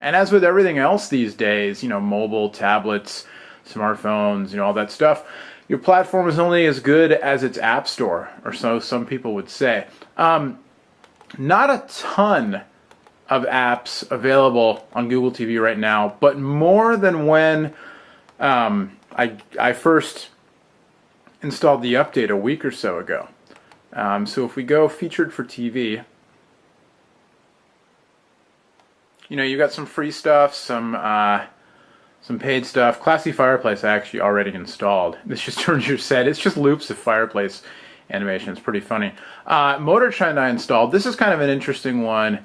And as with everything else these days, you know, mobile, tablets, smartphones, you know, all that stuff, your platform is only as good as its app store, or so some people would say. Not a ton of apps available on Google TV right now, but more than when I first installed the update a week or so ago. So if we go featured for TV, you know, you got some free stuff, some paid stuff. Classy Fireplace I actually already installed. This just turns your set. It's just loops of fireplace animation. It's pretty funny. Motor Trend I installed. This is kind of an interesting one.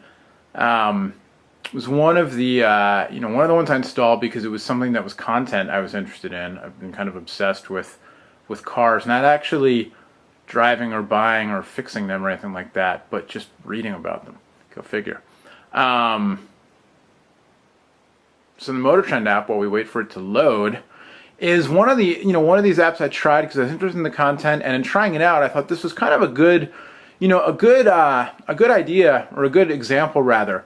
It was one of the one of the ones I installed because it was something that was content I was interested in. I've been kind of obsessed with cars, not actually driving or buying or fixing them or anything like that, but just reading about them. Go figure. So the Motor Trend app, while we wait for it to load, is one of these apps I tried because I was interested in the content, and in trying it out, I thought this was kind of a good idea, or a good example rather,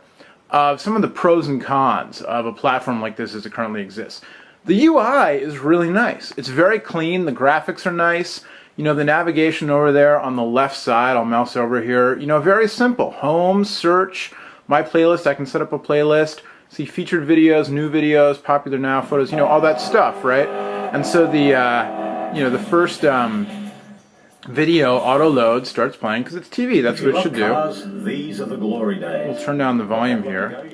of some of the pros and cons of a platform like this as it currently exists. The UI is really nice. It's very clean. The graphics are nice. You know, the navigation over there on the left side, I'll mouse over here, you know, very simple. Home, search, my playlist, I can set up a playlist, see featured videos, new videos, popular now photos, you know, all that stuff, right? And so the first video auto load starts playing because it's TV. That's what it should do. These are the glory days. We'll turn down the volume here.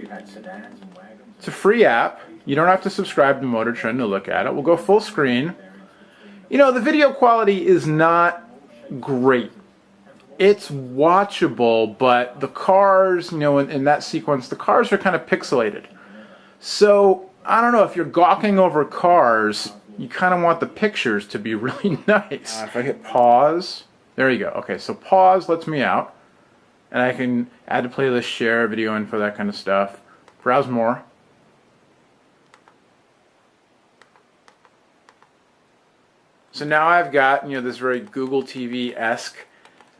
It's a free app. You don't have to subscribe to Motor Trend to look at it. We'll go full screen. You know, the video quality is not great. It's watchable, but the cars, you know, in that sequence, the cars are kind of pixelated. So, I don't know, if you're gawking over cars, you kind of want the pictures to be really nice. If I hit pause, there you go. Okay, so pause lets me out, and I can add to playlist, share, video info, that kind of stuff. Browse more. So now I've got, you know, this very Google TV-esque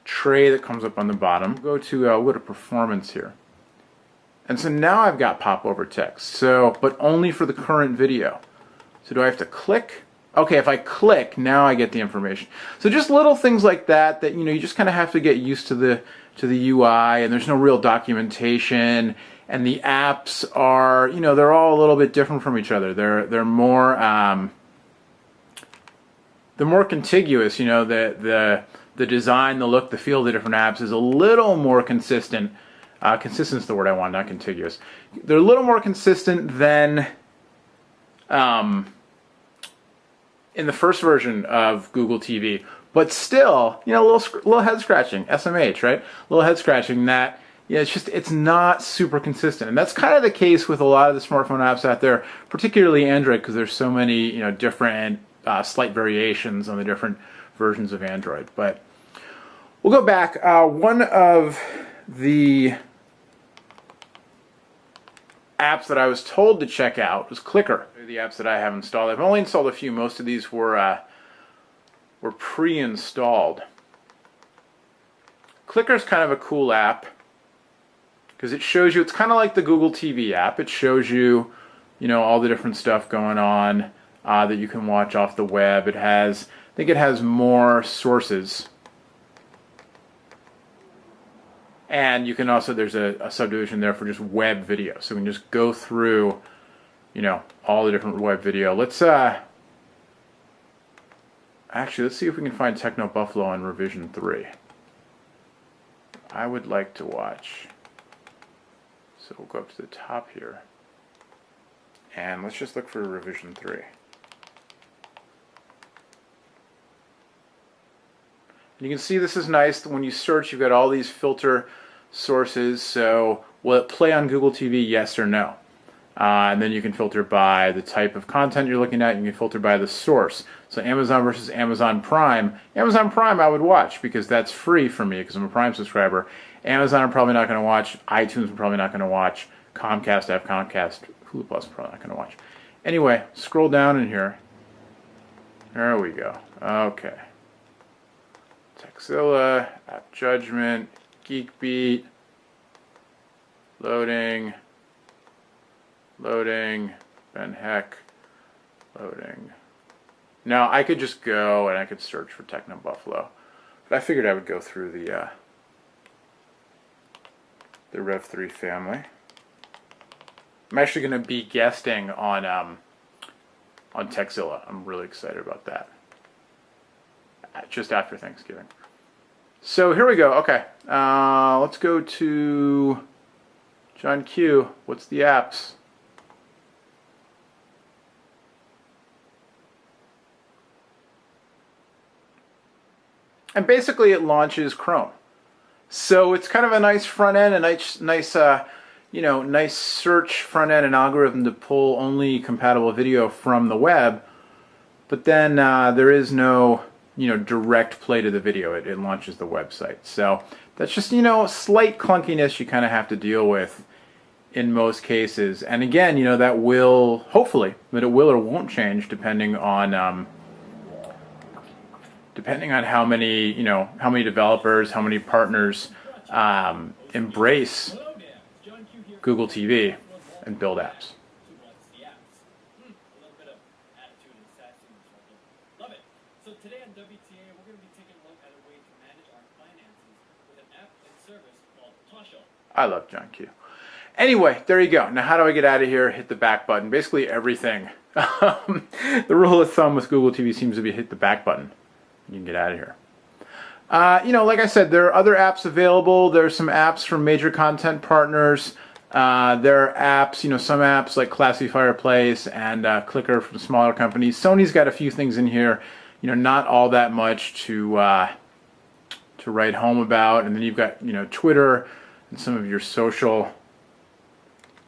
tray that comes up on the bottom. Go to performance here. And so now I've got pop over text. So, but only for the current video. So do I have to click? Okay, if I click, now I get the information. So just little things like that you know, you just kind of have to get used to the UI, and there's no real documentation, and the apps are, you know, they're all a little bit different from each other. They're more contiguous, you know, the design, the look, the feel of the different apps is a little more consistent. Consistent is the word I want, not contiguous. They're a little more consistent than in the first version of Google TV, but still, you know, a little head scratching, SMH, right? A little head scratching that, yeah, it's not super consistent, and that's kind of the case with a lot of the smartphone apps out there, particularly Android, because there's so many, you know, different slight variations on the different versions of Android. But we'll go back. One of the apps that I was told to check out was Clicker. They're the apps that I have installed. I've only installed a few. Most of these were pre-installed. Clicker is kind of a cool app because it shows you. It's kind of like the Google TV app. It shows you, you know, all the different stuff going on that you can watch off the web. It has, I think it has more sources. And you can also, there's a subdivision there for just web video. So we can just go through, you know, all the different web video. Let's actually, let's see if we can find Techno Buffalo in revision 3. I would like to watch. So we'll go up to the top here. And let's just look for revision 3. You can see this is nice. When you search, you've got all these filter sources. So will it play on Google TV, yes or no? And then you can filter by the type of content you're looking at. You can filter by the source. So Amazon versus Amazon Prime. Amazon Prime I would watch because that's free for me because I'm a Prime subscriber. Amazon I'm probably not going to watch. iTunes I'm probably not going to watch. Comcast, I have Comcast. Hulu Plus I'm probably not going to watch. Anyway, scroll down in here. There we go. Okay. Texilla, App Judgment, Geekbeat, loading, Loading. Ben Heck. Loading. Now, I could just go and I could search for Techno Buffalo. But I figured I would go through the Rev 3 family. I'm actually going to be guesting on Tekzilla. I'm really excited about that. Just after Thanksgiving. So here we go. Okay, let's go to John Q. What's the apps? And basically it launches Chrome. So it's kind of a nice front end, a nice nice search front end and algorithm to pull only compatible video from the web. But then there is no direct play to the video. It launches the website. So that's just slight clunkiness you kind of have to deal with in most cases. And again, that will hopefully it will or won't change depending on how many developers, how many partners embrace Google TV and build apps. So today on WTA, we're going to be taking a look at a way to manage our finances with an app and service called Tosho. I love John Q. Anyway, there you go. Now how do I get out of here? Hit the back button. Basically everything. The rule of thumb with Google TV seems to be hit the back button. You can get out of here. Like I said, there are other apps available. There are some apps from major content partners. There are apps, some apps like Classy Fireplace and Clicker from smaller companies. Sony's got a few things in here, not all that much to write home about. And then you've got, Twitter and some of your social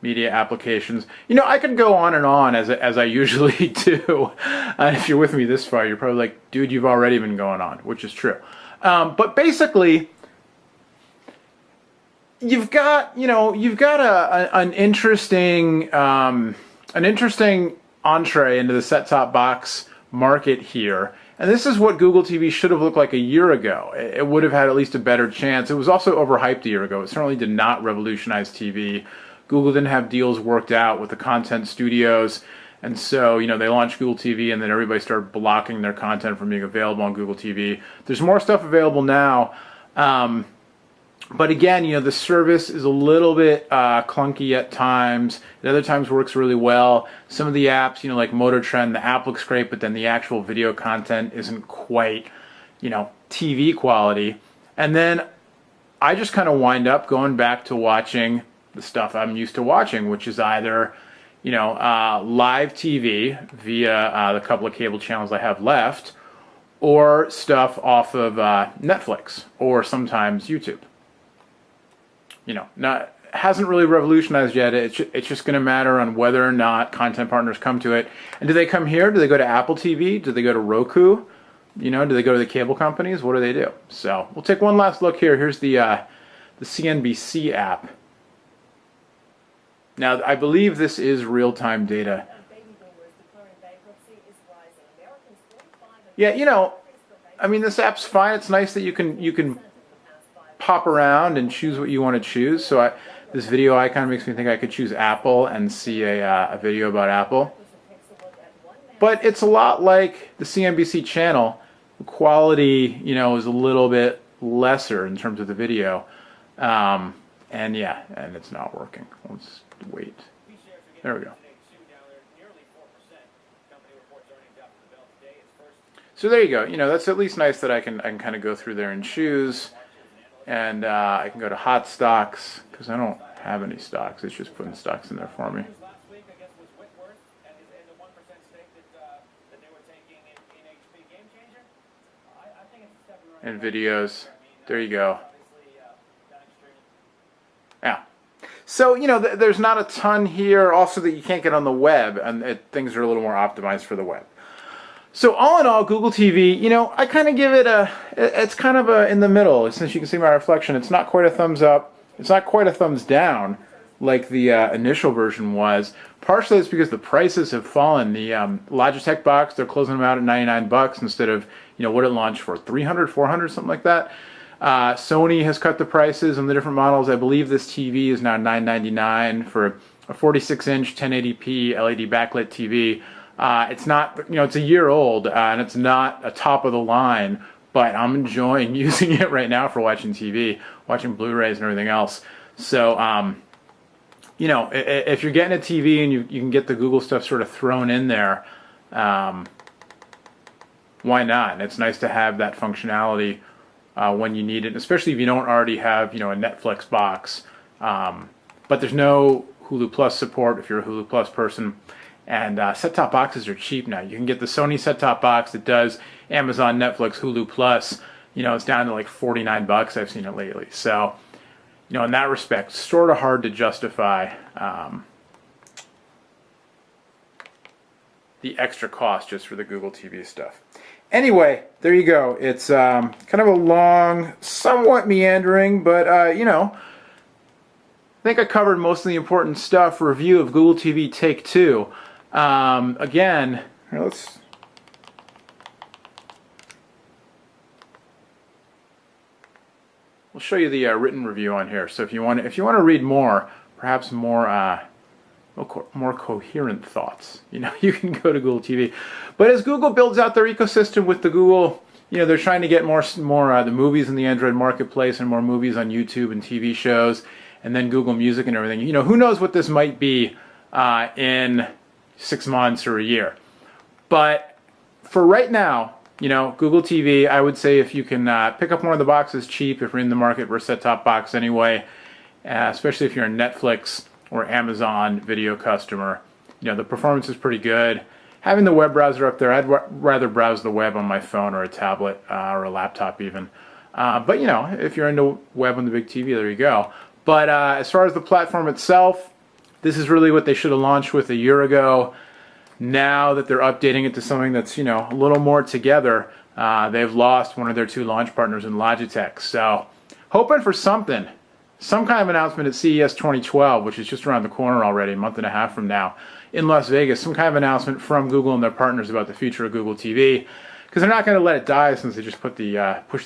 media applications. I could go on and on as I usually do. If you're with me this far, you're probably like, dude, you've already been going on, which is true. But basically, you've got an interesting entree into the set-top box market here. And this is what Google TV should have looked like a year ago. It would have had at least a better chance. It was also overhyped a year ago. It certainly did not revolutionize TV. Google didn't have deals worked out with the content studios. And so, they launched Google TV and then everybody started blocking their content from being available on Google TV. There's more stuff available now. But again, the service is a little bit clunky at times. At other times works really well. Some of the apps, like Motor Trend, the app looks great, but then the actual video content isn't quite, TV quality. And then I just kind of wind up going back to watching the stuff I'm used to watching, which is either, live TV via the couple of cable channels I have left, or stuff off of Netflix, or sometimes YouTube. Hasn't really revolutionized yet. It's just going to matter on whether or not content partners come to it. And do they come here? Do they go to Apple TV? Do they go to Roku? Do they go to the cable companies? What do they do? So we'll take one last look here. Here's the CNBC app. Now, I believe this is real-time data. Yeah, this app's fine. It's nice that you can pop around and choose what you want to choose. So this video icon makes me think I could choose Apple and see a video about Apple. But it's a lot like the CNBC channel. The quality, is a little bit lesser in terms of the video. And it's not working. Let's wait. There we go. So there you go. That's at least nice that I can kind of go through there and choose. And I can go to hot stocks, because I don't have any stocks. It's just putting stocks in there for me. And videos. There you go. Yeah. So, there's not a ton here. Also that you can't get on the web, and things are a little more optimized for the web. So all in all, Google TV, I kind of give it it's kind of in the middle. Since you can see my reflection, it's not quite a thumbs up. It's not quite a thumbs down like the initial version was. Partially it's because the prices have fallen. The Logitech box, they're closing them out at $99 instead of, what it launched for, $300, $400, something like that. Sony has cut the prices on the different models. I believe this TV is now $999 for a 46-inch 1080p LED backlit TV. It's not, it's a year old, and it's not a top of the line, but I'm enjoying using it right now for watching TV, watching Blu-rays and everything else. So, if you're getting a TV and you can get the Google stuff sort of thrown in there, why not? And it's nice to have that functionality when you need it, especially if you don't already have, a Netflix box. But there's no Hulu Plus support if you're a Hulu Plus person. And set-top boxes are cheap now. You can get the Sony set-top box that does Amazon, Netflix, Hulu Plus. It's down to like $49. I've seen it lately. So, in that respect, sort of hard to justify the extra cost just for the Google TV stuff. Anyway, there you go. It's kind of a long, somewhat meandering, but, I think I covered most of the important stuff. Review of Google TV Take 2. Again, we'll show you the written review on here. So if you want to read more, perhaps more coherent thoughts, you can go to Google TV. But as Google builds out their ecosystem with the Google, they're trying to get more the movies in the Android marketplace and more movies on YouTube and TV shows, and then Google Music and everything. Who knows what this might be in 6 months or a year. But for right now, Google TV, I would say if you can pick up one of the boxes cheap, if you're in the market for a set-top box anyway, especially if you're a Netflix or Amazon video customer, the performance is pretty good. Having the web browser up there, I'd rather browse the web on my phone or a tablet or a laptop even. But if you're into web on the big TV, there you go. But as far as the platform itself, this is really what they should have launched with a year ago. Now that they're updating it to something that's, a little more together, they've lost one of their 2 launch partners in Logitech. So, hoping for some kind of announcement at CES 2012, which is just around the corner already, a month and a half from now, in Las Vegas. Some kind of announcement from Google and their partners about the future of Google TV, because they're not going to let it die since they just push the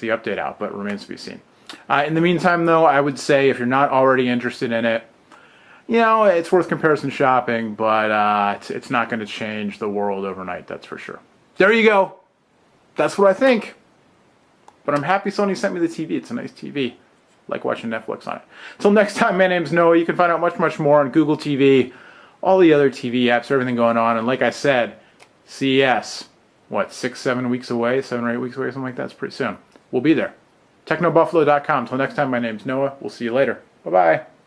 update out, but it remains to be seen. In the meantime, though, I would say if you're not already interested in it, it's worth comparison shopping, but it's not going to change the world overnight, that's for sure. There you go. That's what I think. But I'm happy Sony sent me the TV. It's a nice TV. I like watching Netflix on it. Until next time, my name's Noah. You can find out much, much more on Google TV, all the other TV apps, everything going on. And like I said, CES, 7 weeks away, 7 or 8 weeks away, something like that. It's pretty soon. We'll be there. TechnoBuffalo.com. Until next time, my name's Noah. We'll see you later. Bye-bye.